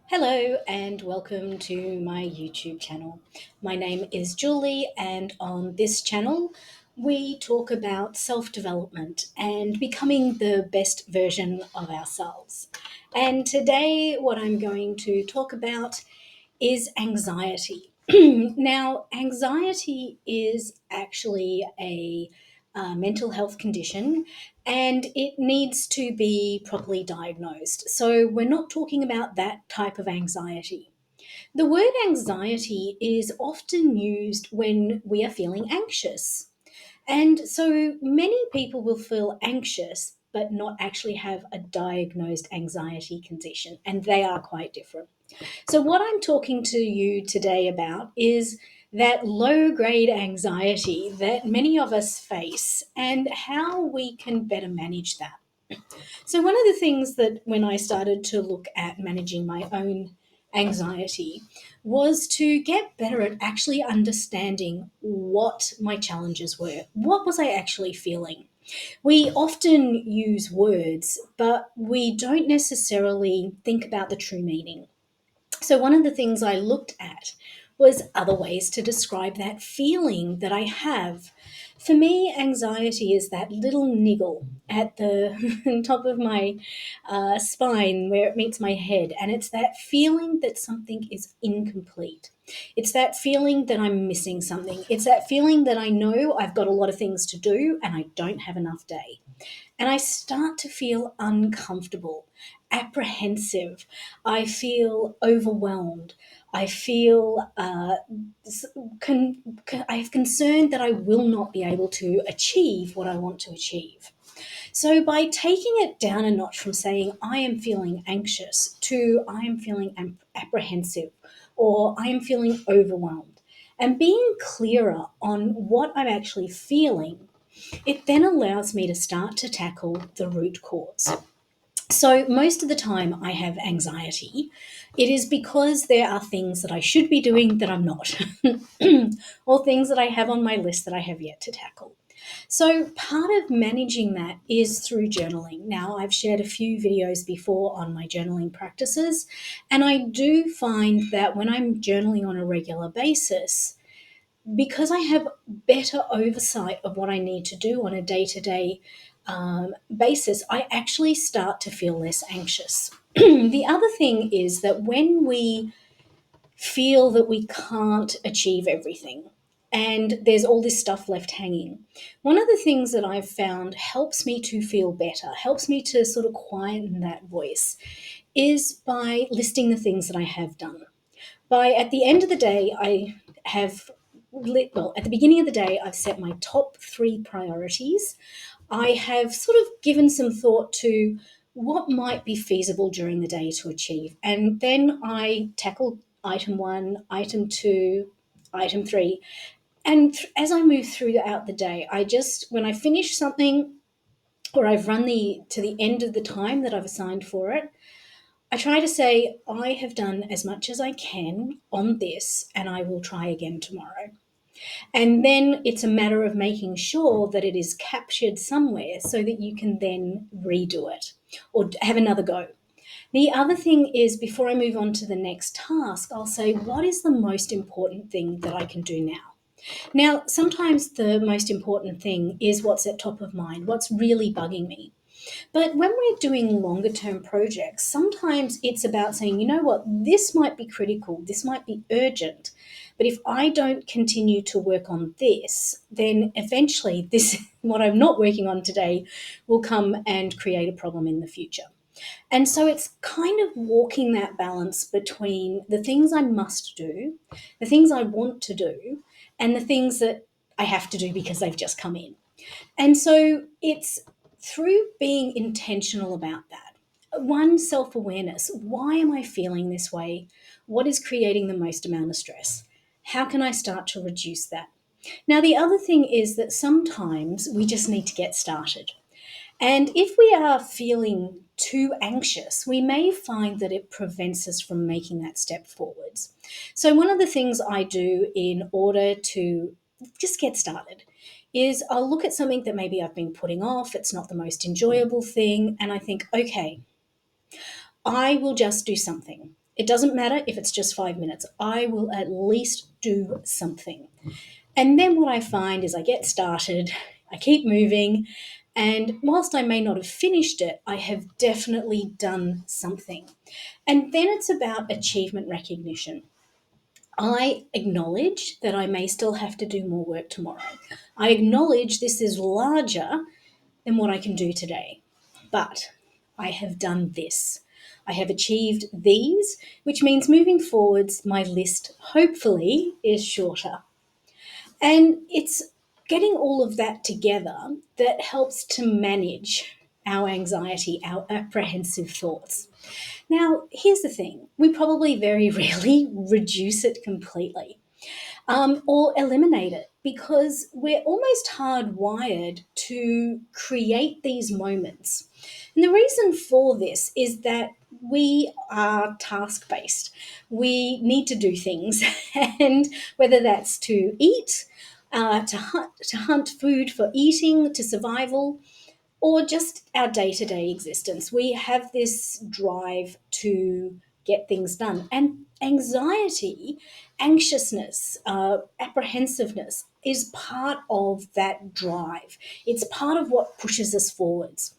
Hello and welcome to my YouTube channel. My name is Julie, and on this channel, we talk about self development and becoming the best version of ourselves. And today, what I'm going to talk about is anxiety. Now, anxiety is actually a mental health condition and it needs to be properly diagnosed. So, we're not talking about that type of anxiety. The word anxiety is often used when we are feeling anxious. And so many people will feel anxious but not actually have a diagnosed anxiety condition, and they are quite different. So, what I'm talking to you today about is that low grade anxiety that many of us face and how we can better manage that. So, one of the things that when I started to look at managing my own anxiety was to get better at actually understanding what my challenges were. What was I actually feeling? We often use words, but we don't necessarily think about the true meaning. So, one of the things I looked at was other ways to describe that feeling that I have. For me, anxiety is that little niggle at the top of my spine where it meets my head, and it's that feeling that something is incomplete. It's that feeling that I'm missing something. It's that feeling that I know I've got a lot of things to do and I don't have enough day, and I start to feel uncomfortable, apprehensive. I feel overwhelmed. I feel I have concern that I will not be able to achieve what I want to achieve. So, by taking it down a notch from saying I am feeling anxious to I am feeling apprehensive or I am feeling overwhelmed, and being clearer on what I'm actually feeling, it then allows me to start to tackle the root cause. So, most of the time I have anxiety, it is because there are things that I should be doing that I'm not, or things that I have on my list that I have yet to tackle. So, part of managing that is through journaling. Now, I've shared a few videos before on my journaling practices, and I do find that when I'm journaling on a regular basis, because I have better oversight of what I need to do on a day to day basis, I actually start to feel less anxious. The other thing is that when we feel that we can't achieve everything and there's all this stuff left hanging, one of the things that I've found helps me to feel better, helps me to sort of quieten that voice, is by listing the things that I have done. By at the end of the day, I have well, at the beginning of the day, I've set my top three priorities. I have sort of given some thought to what might be feasible during the day to achieve. And then I tackle item one, item two, item three. And as I move throughout the day, when I finish something or I've run to the end of the time that I've assigned for it, I try to say, I have done as much as I can on this and I will try again tomorrow. And then it's a matter of making sure that it is captured somewhere so that you can then redo it or have another go. The other thing is, before I move on to the next task, I'll say, what is the most important thing that I can do now? Now, sometimes the most important thing is what's at top of mind, what's really bugging me. But when we're doing longer term projects, sometimes it's about saying, you know what, this might be critical, this might be urgent, but if I don't continue to work on this, then eventually this, what I'm not working on today, will come and create a problem in the future. And so it's kind of walking that balance between the things I must do, the things I want to do, and the things that I have to do because they've just come in. And so it's through being intentional about that. One, self awareness. Why am I feeling this way? What is creating the most amount of stress? How can I start to reduce that? Now, the other thing is that sometimes we just need to get started. And if we are feeling too anxious, we may find that it prevents us from making that step forwards. So, one of the things I do in order to just get started is I'll look at something that maybe I've been putting off, it's not the most enjoyable thing, and I think, okay, I will just do something. It doesn't matter if it's just 5 minutes. I will at least do something. And then what I find is I get started, I keep moving, and whilst I may not have finished it, I have definitely done something. And then it's about achievement recognition. I acknowledge that I may still have to do more work tomorrow. I acknowledge this is larger than what I can do today. But I have done this. I have achieved these, which means moving forwards, my list hopefully is shorter. And it's getting all of that together that helps to manage our anxiety, our apprehensive thoughts. Now, here's the thing, we probably very rarely reduce it completely, or eliminate it, because we're almost hardwired to create these moments. And the reason for this is that we are task based. We need to do things, and whether that's to eat, to hunt food for eating, to survival, or just our day to day existence. We have this drive to get things done. And anxiety, anxiousness, apprehensiveness is part of that drive. It's part of what pushes us forwards.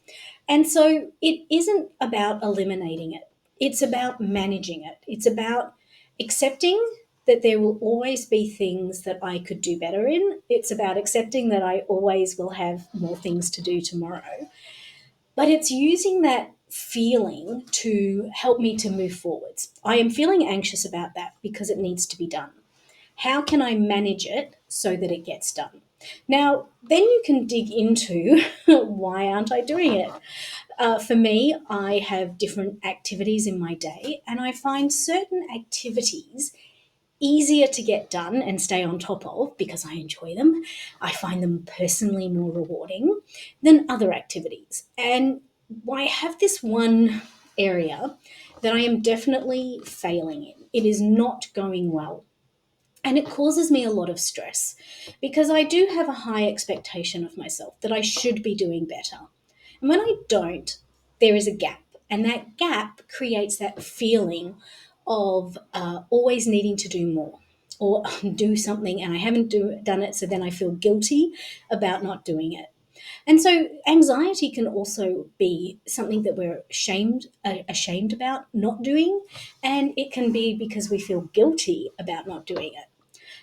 And so it isn't about eliminating it, it's about managing it. It's about accepting that there will always be things that I could do better in. It's about accepting that I always will have more things to do tomorrow. But it's using that feeling to help me to move forwards. I am feeling anxious about that because it needs to be done. How can I manage it so that it gets done? Now, then you can dig into why aren't I doing it? For me, I have different activities in my day, and I find certain activities easier to get done and stay on top of because I enjoy them. I find them personally more rewarding than other activities. And I have this one area that I am definitely failing in. It is not going well. And it causes me a lot of stress because I do have a high expectation of myself that I should be doing better. And when I don't, there is a gap. And that gap creates that feeling of always needing to do more or do something and I haven't done it. So then I feel guilty about not doing it. And so anxiety can also be something that we're ashamed about not doing. And it can be because we feel guilty about not doing it.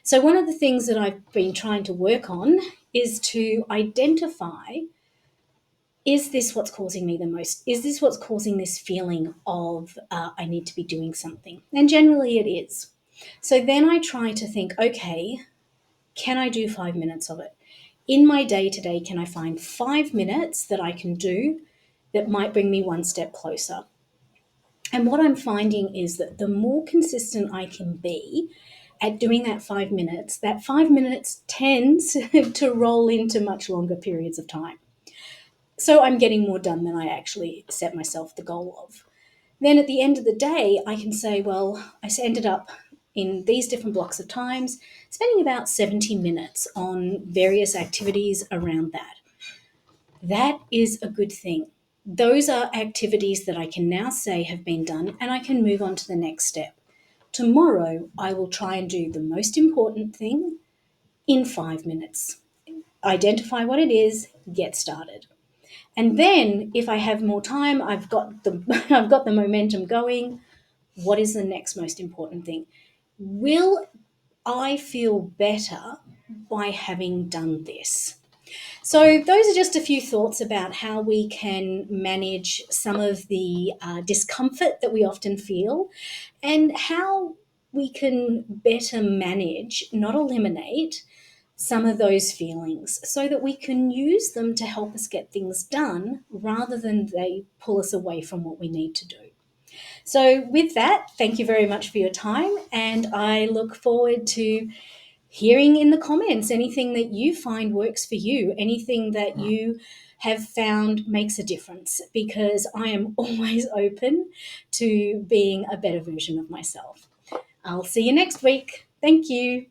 So, one of the things that I've been trying to work on is to identify, is this what's causing me the most? Is this what's causing this feeling of I need to be doing something? And generally it is. So then I try to think, okay, can I do 5 minutes of it? In my day to day, can I find 5 minutes that I can do that might bring me one step closer? And what I'm finding is that the more consistent I can be at doing that 5 minutes tends to roll into much longer periods of time. So I'm getting more done than I actually set myself the goal of. Then at the end of the day, I can say, well, I ended up in these different blocks of times, spending about 70 minutes on various activities around that. That is a good thing. Those are activities that I can now say have been done, and I can move on to the next step. Tomorrow, I will try and do the most important thing in 5 minutes. Identify what it is, get started. And then if I have more time, I've got the I've got the momentum going, what is the next most important thing? Will I feel better by having done this? So, those are just a few thoughts about how we can manage some of the discomfort that we often feel and how we can better manage, not eliminate, some of those feelings so that we can use them to help us get things done rather than they pull us away from what we need to do. So, with that, thank you very much for your time, and I look forward to hearing in the comments anything that you find works for you, anything that you have found makes a difference, because I am always open to being a better version of myself. I'll see you next week. Thank you.